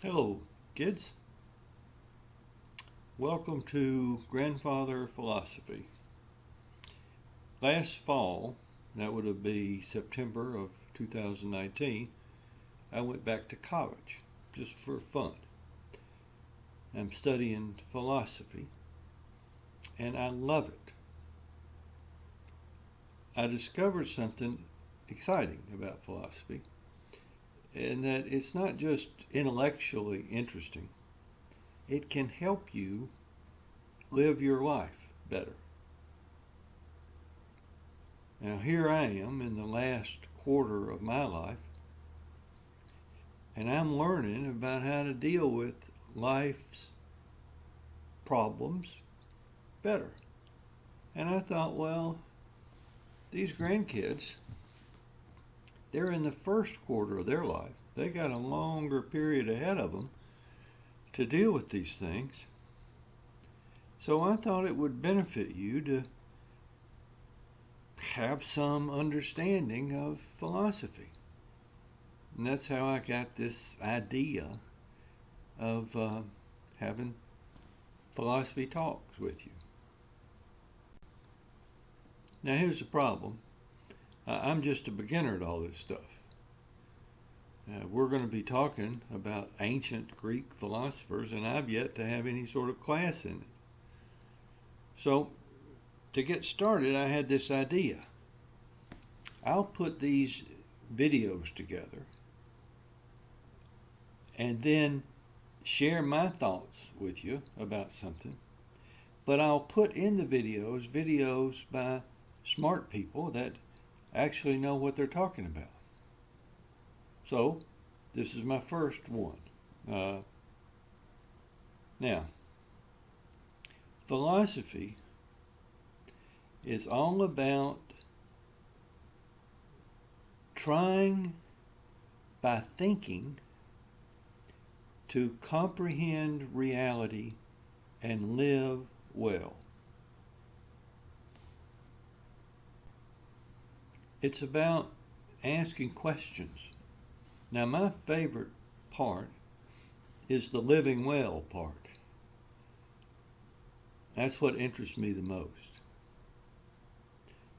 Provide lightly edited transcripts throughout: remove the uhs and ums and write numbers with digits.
Hello, kids. Welcome to Grandfather Philosophy. Last fall, that would have been September of 2019, I went back to college just for fun. I'm studying philosophy, and I love it. I discovered something exciting about philosophy, and that it's not just intellectually interesting, it can help you live your life better. Now, here I am in the last quarter of my life, and I'm learning about how to deal with life's problems better. And I thought, well, these grandkids, they're in the first quarter of their life. They got a longer period ahead of them to deal with these things. So I thought it would benefit you to have some understanding of philosophy. And that's how I got this idea of having philosophy talks with you. Now, here's the problem. I'm just a beginner at all this stuff. We're going to be talking about ancient Greek philosophers, and I've yet to have any sort of class in it. So, to get started, I had this idea. I'll put these videos together and then share my thoughts with you about something. But I'll put in the videos by smart people that actually know what they're talking about. So, this is my first one. Now, philosophy is all about trying by thinking to comprehend reality and live well. It's about asking questions. Now, my favorite part is the living well part. That's what interests me the most.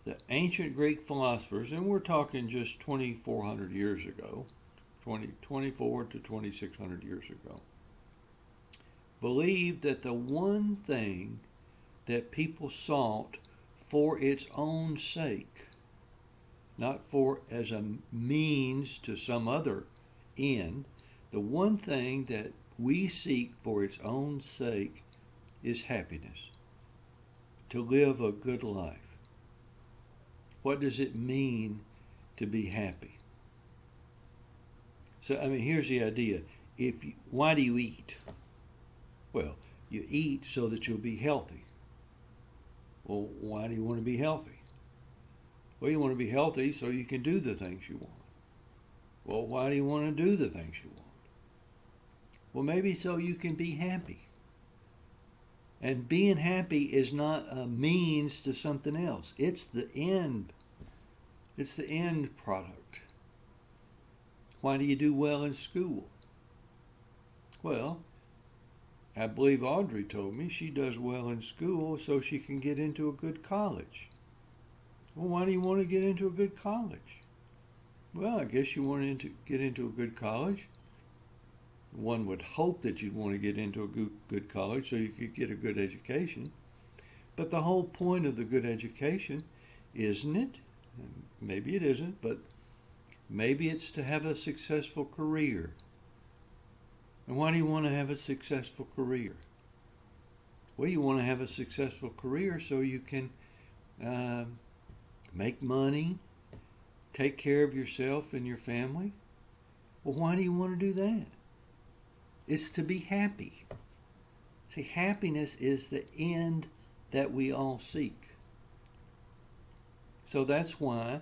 The ancient Greek philosophers, and we're talking just 2,400 years ago, 24 to 2,600 years ago, believed that the one thing that people sought for its own sake, not for as a means to some other end, the one thing that we seek for its own sake is happiness, to live a good life. What does it mean to be happy? So, here's the idea. Why do you eat? Well, you eat so that you'll be healthy. Well, why do you want to be healthy? Well, you want to be healthy so you can do the things you want. Well, why do you want to do the things you want? Well, maybe so you can be happy. And being happy is not a means to something else. It's the end. It's the end product. Why do you do well in school? Well, I believe Audrey told me she does well in school so she can get into a good college. Well, why do you want to get into a good college? Well, I guess you want to get into a good college. One would hope that you'd want to get into a good college so you could get a good education. But the whole point of the good education, isn't it? Maybe it isn't, but maybe it's to have a successful career. And why do you want to have a successful career? Well, you want to have a successful career so you can make money, take care of yourself and your family. Well, why do you want to do that? It's to be happy. See, happiness is the end that we all seek. So that's why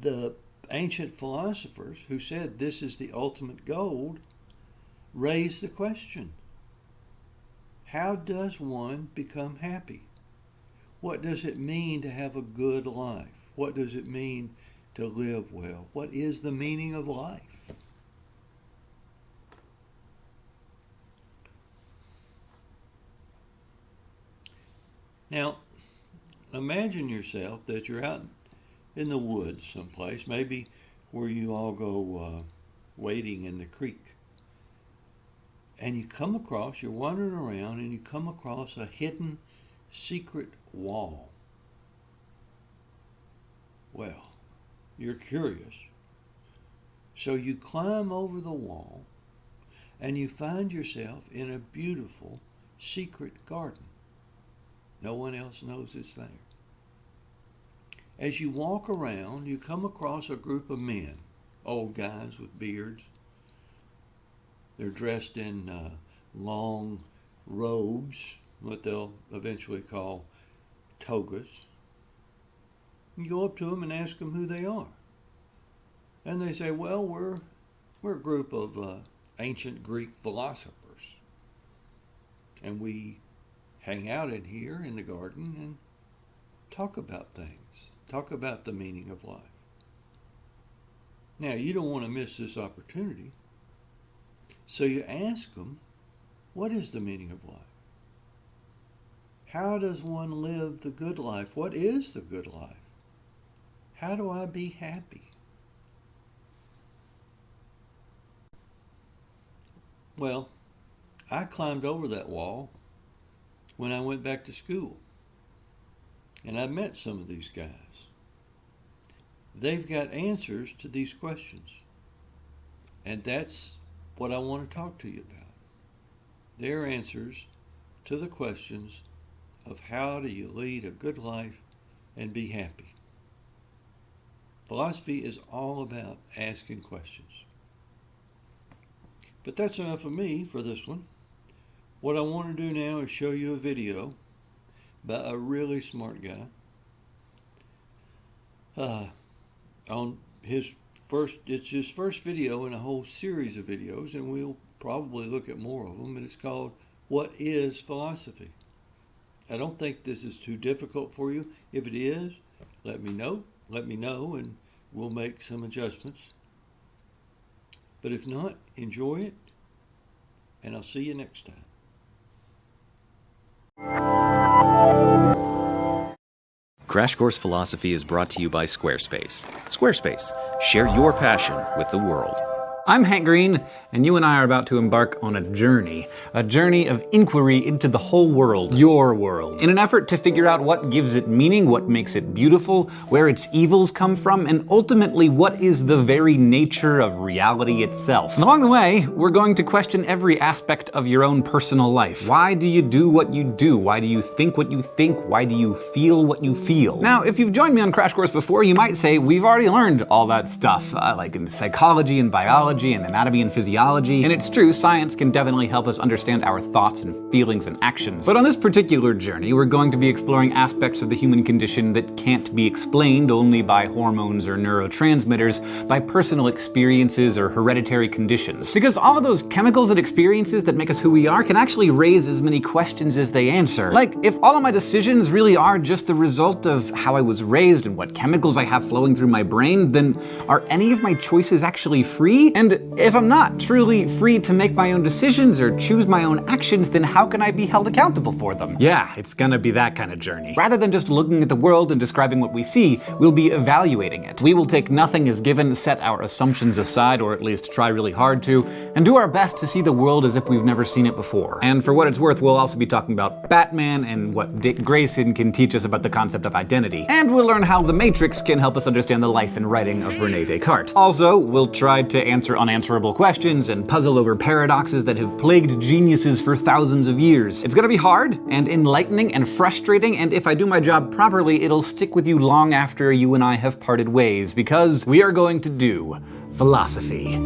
the ancient philosophers who said this is the ultimate goal raised the question, how does one become happy? What does it mean to have a good life? What does it mean to live well? What is the meaning of life? Now, imagine yourself that you're out in the woods someplace, maybe where you all go wading in the creek. And you're wandering around and you come across a hidden secret wall. Well, you're curious. So you climb over the wall and you find yourself in a beautiful secret garden. No one else knows it's there. As you walk around, you come across a group of men, old guys with beards. They're dressed in long robes, what they'll eventually call togas. You go up to them and ask them who they are. And they say, well, we're a group of ancient Greek philosophers. And we hang out in here in the garden and talk about things, talk about the meaning of life. Now, you don't want to miss this opportunity. So you ask them, what is the meaning of life? How does one live the good life? What is the good life? How do I be happy? Well, I climbed over that wall when I went back to school. And I met some of these guys. They've got answers to these questions. And that's what I want to talk to you about. Their answers to the questions of how do you lead a good life and be happy. Philosophy is all about asking questions. But that's enough of me for this one. What I want to do now is show you a video by a really smart guy. It's his first video in a whole series of videos, and we'll probably look at more of them, and it's called What is Philosophy? I don't think this is too difficult for you. If it is, let me know, and we'll make some adjustments. But if not, enjoy it, and I'll see you next time. Crash Course Philosophy is brought to you by Squarespace. Squarespace, share your passion with the world. I'm Hank Green, and you and I are about to embark on a journey of inquiry into the whole world, your world, in an effort to figure out what gives it meaning, what makes it beautiful, where its evils come from, and ultimately what is the very nature of reality itself. And along the way, we're going to question every aspect of your own personal life. Why do you do what you do? Why do you think what you think? Why do you feel what you feel? Now, if you've joined me on Crash Course before, you might say, we've already learned all that stuff, like in psychology and biology and anatomy and physiology, and it's true, science can definitely help us understand our thoughts and feelings and actions. But on this particular journey, we're going to be exploring aspects of the human condition that can't be explained only by hormones or neurotransmitters, by personal experiences or hereditary conditions. Because all of those chemicals and experiences that make us who we are can actually raise as many questions as they answer. Like, if all of my decisions really are just the result of how I was raised and what chemicals I have flowing through my brain, then are any of my choices actually free? And if I'm not truly free to make my own decisions or choose my own actions, then how can I be held accountable for them? Yeah, it's gonna be that kind of journey. Rather than just looking at the world and describing what we see, we'll be evaluating it. We will take nothing as given, set our assumptions aside, or at least try really hard to, and do our best to see the world as if we've never seen it before. And for what it's worth, we'll also be talking about Batman and what Dick Grayson can teach us about the concept of identity. And we'll learn how The Matrix can help us understand the life and writing of Rene Descartes. Also, we'll try to answer unanswerable questions and puzzle over paradoxes that have plagued geniuses for thousands of years. It's gonna be hard and enlightening and frustrating, and if I do my job properly, it'll stick with you long after you and I have parted ways, because we are going to do philosophy.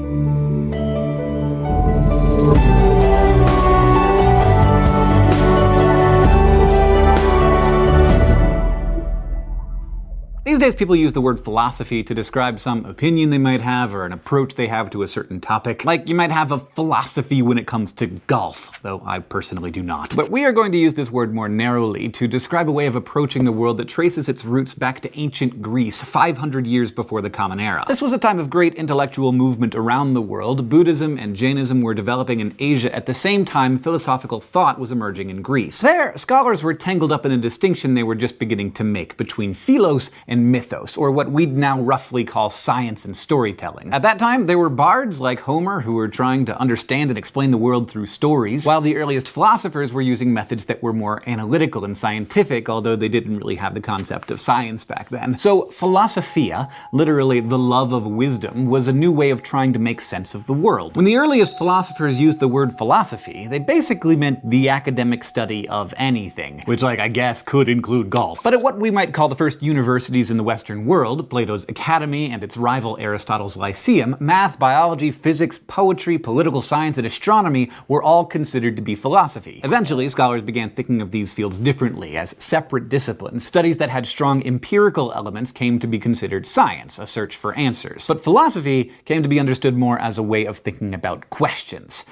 These days people use the word philosophy to describe some opinion they might have or an approach they have to a certain topic. Like you might have a philosophy when it comes to golf, though I personally do not. But we are going to use this word more narrowly to describe a way of approaching the world that traces its roots back to ancient Greece, 500 years before the Common Era. This was a time of great intellectual movement around the world. Buddhism and Jainism were developing in Asia at the same time philosophical thought was emerging in Greece. There, scholars were tangled up in a distinction they were just beginning to make between philos and mythos, or what we'd now roughly call science and storytelling. At that time, there were bards like Homer who were trying to understand and explain the world through stories, while the earliest philosophers were using methods that were more analytical and scientific, although they didn't really have the concept of science back then. So philosophia, literally the love of wisdom, was a new way of trying to make sense of the world. When the earliest philosophers used the word philosophy, they basically meant the academic study of anything, which I guess could include golf. But at what we might call the first universities in the Western world, Plato's Academy and its rival Aristotle's Lyceum, math, biology, physics, poetry, political science, and astronomy were all considered to be philosophy. Eventually, scholars began thinking of these fields differently, as separate disciplines. Studies that had strong empirical elements came to be considered science, a search for answers. But philosophy came to be understood more as a way of thinking about questions.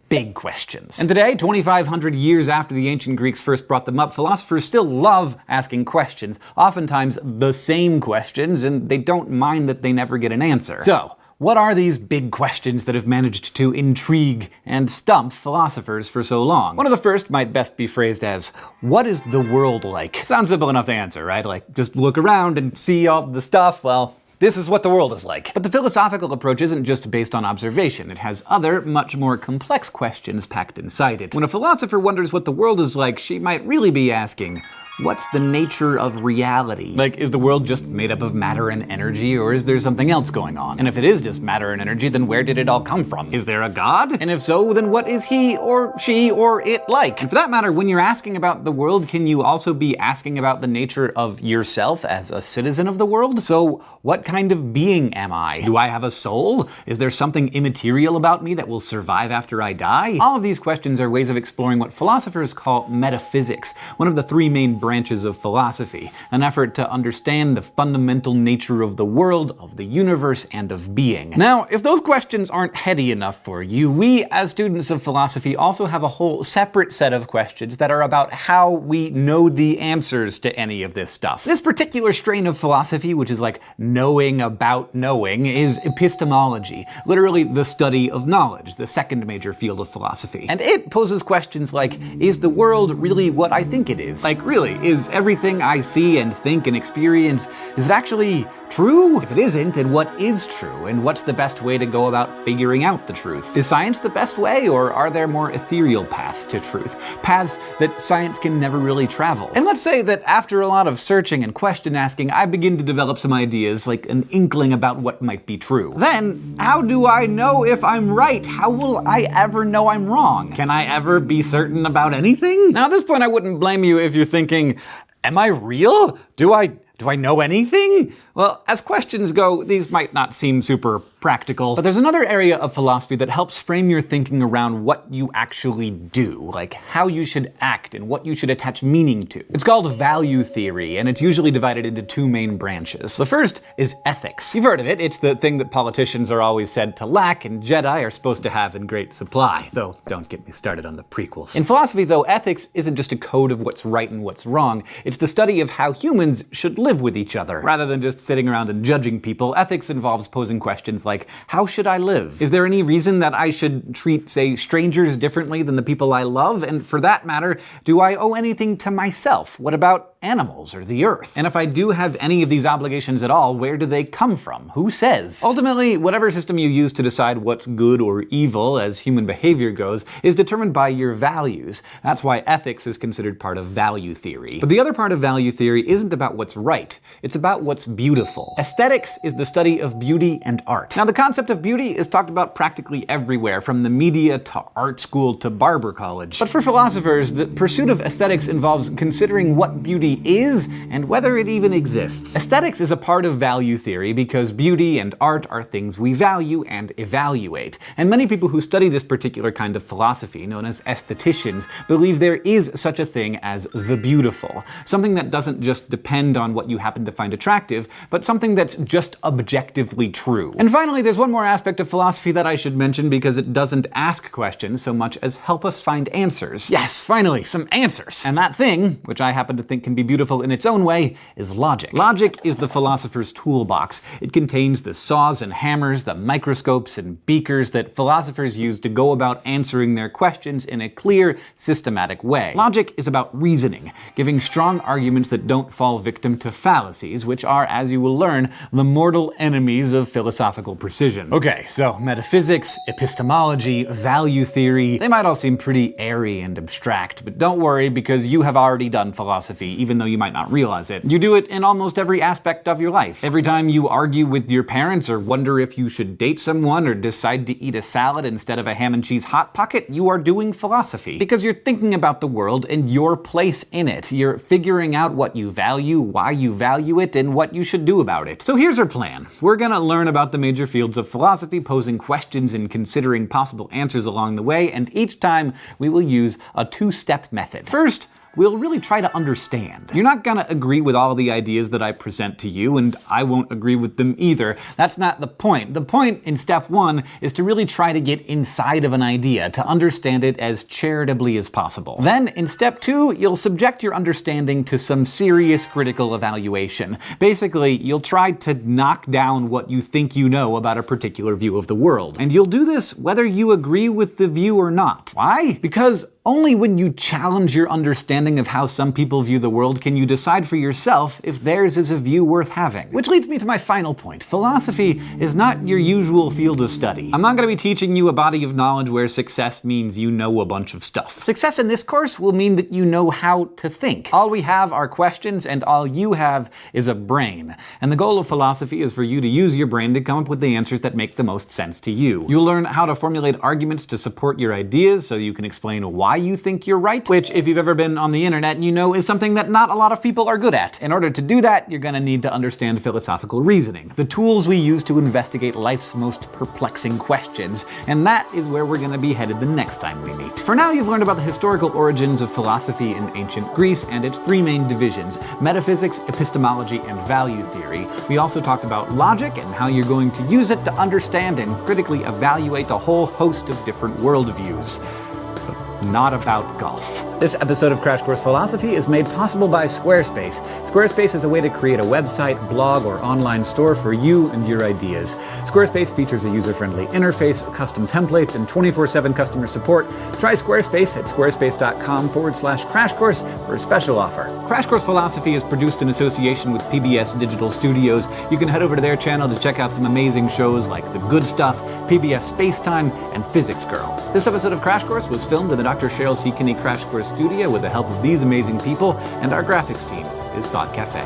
Big questions. And today, 2,500 years after the ancient Greeks first brought them up, philosophers still love asking questions, oftentimes the same questions, and they don't mind that they never get an answer. So, what are these big questions that have managed to intrigue and stump philosophers for so long? One of the first might best be phrased as, what is the world like? Sounds simple enough to answer, right? Like, just look around and see all the stuff, well, this is what the world is like. But the philosophical approach isn't just based on observation. It has other, much more complex questions packed inside it. When a philosopher wonders what the world is like, she might really be asking, what's the nature of reality? Like, is the world just made up of matter and energy, or is there something else going on? And if it is just matter and energy, then where did it all come from? Is there a god? And if so, then what is he or she or it like? And for that matter, when you're asking about the world, can you also be asking about the nature of yourself as a citizen of the world? So, what kind of being am I? Do I have a soul? Is there something immaterial about me that will survive after I die? All of these questions are ways of exploring what philosophers call metaphysics, one of the three main branches of philosophy, an effort to understand the fundamental nature of the world, of the universe, and of being. Now, if those questions aren't heady enough for you, we, as students of philosophy, also have a whole separate set of questions that are about how we know the answers to any of this stuff. This particular strain of philosophy, which is like knowing about knowing, is epistemology, literally the study of knowledge, the second major field of philosophy. And it poses questions like, is the world really what I think it is? Like, really, is everything I see and think and experience, is it actually true? If it isn't, then what is true? And what's the best way to go about figuring out the truth? Is science the best way, or are there more ethereal paths to truth? Paths that science can never really travel? And let's say that after a lot of searching and question asking, I begin to develop some ideas, like an inkling about what might be true. Then, how do I know if I'm right? How will I ever know I'm wrong? Can I ever be certain about anything? Now, at this point, I wouldn't blame you if you're thinking, am I real? Do I know anything? Well, as questions go, these might not seem super practical, but there's another area of philosophy that helps frame your thinking around what you actually do, like how you should act and what you should attach meaning to. It's called value theory, and it's usually divided into two main branches. The first is ethics. You've heard of it. It's the thing that politicians are always said to lack and Jedi are supposed to have in great supply. Though, don't get me started on the prequels. In philosophy, though, ethics isn't just a code of what's right and what's wrong. It's the study of how humans should live with each other. Rather than just sitting around and judging people, ethics involves posing questions like, how should I live? Is there any reason that I should treat, say, strangers differently than the people I love? And for that matter, do I owe anything to myself? What about animals or the earth? And if I do have any of these obligations at all, where do they come from? Who says? Ultimately, whatever system you use to decide what's good or evil as human behavior goes is determined by your values. That's why ethics is considered part of value theory. But the other part of value theory isn't about what's right. It's about what's beautiful. Aesthetics is the study of beauty and art. Now, the concept of beauty is talked about practically everywhere, from the media to art school to barber college. But for philosophers, the pursuit of aesthetics involves considering what beauty philosophy is and whether it even exists. Aesthetics is a part of value theory because beauty and art are things we value and evaluate. And many people who study this particular kind of philosophy, known as aestheticians, believe there is such a thing as the beautiful. Something that doesn't just depend on what you happen to find attractive, but something that's just objectively true. And finally, there's one more aspect of philosophy that I should mention because it doesn't ask questions so much as help us find answers. Yes, finally, some answers. And that thing, which I happen to think can be beautiful in its own way, is logic. Logic is the philosopher's toolbox. It contains the saws and hammers, the microscopes and beakers that philosophers use to go about answering their questions in a clear, systematic way. Logic is about reasoning, giving strong arguments that don't fall victim to fallacies, which are, as you will learn, the mortal enemies of philosophical precision. Okay, so metaphysics, epistemology, value theory, they might all seem pretty airy and abstract, but don't worry because you have already done philosophy, even though you might not realize it. You do it in almost every aspect of your life. Every time you argue with your parents or wonder if you should date someone or decide to eat a salad instead of a ham and cheese hot pocket, you are doing philosophy. Because you're thinking about the world and your place in it. You're figuring out what you value, why you value it, and what you should do about it. So here's our plan. We're gonna learn about the major fields of philosophy, posing questions and considering possible answers along the way, and each time we will use a two-step method. First, we'll really try to understand. You're not gonna agree with all the ideas that I present to you, and I won't agree with them either. That's not the point. The point in step one is to really try to get inside of an idea, to understand it as charitably as possible. Then, in step two, you'll subject your understanding to some serious critical evaluation. Basically, you'll try to knock down what you think you know about a particular view of the world. And you'll do this whether you agree with the view or not. Why? Because only when you challenge your understanding of how some people view the world can you decide for yourself if theirs is a view worth having. Which leads me to my final point. Philosophy is not your usual field of study. I'm not going to be teaching you a body of knowledge where success means you know a bunch of stuff. Success in this course will mean that you know how to think. All we have are questions, and all you have is a brain. And the goal of philosophy is for you to use your brain to come up with the answers that make the most sense to you. You'll learn how to formulate arguments to support your ideas so you can explain why you think you're right, which, if you've ever been on the internet, you know is something that not a lot of people are good at. In order to do that, you're gonna need to understand philosophical reasoning, the tools we use to investigate life's most perplexing questions, and that is where we're gonna be headed the next time we meet. For now, you've learned about the historical origins of philosophy in ancient Greece and its three main divisions: metaphysics, epistemology, and value theory. We also talked about logic and how you're going to use it to understand and critically evaluate a whole host of different worldviews. Not about golf. This episode of Crash Course Philosophy is made possible by Squarespace. Squarespace is a way to create a website, blog, or online store for you and your ideas. Squarespace features a user-friendly interface, custom templates, and 24/7 customer support. Try Squarespace at squarespace.com/Crash Course for a special offer. Crash Course Philosophy is produced in association with PBS Digital Studios. You can head over to their channel to check out some amazing shows like The Good Stuff, PBS Spacetime, and Physics Girl. This episode of Crash Course was filmed in the Dr. Cheryl C. Kinney Crash Course studio with the help of these amazing people, and our graphics team is Thought Cafe.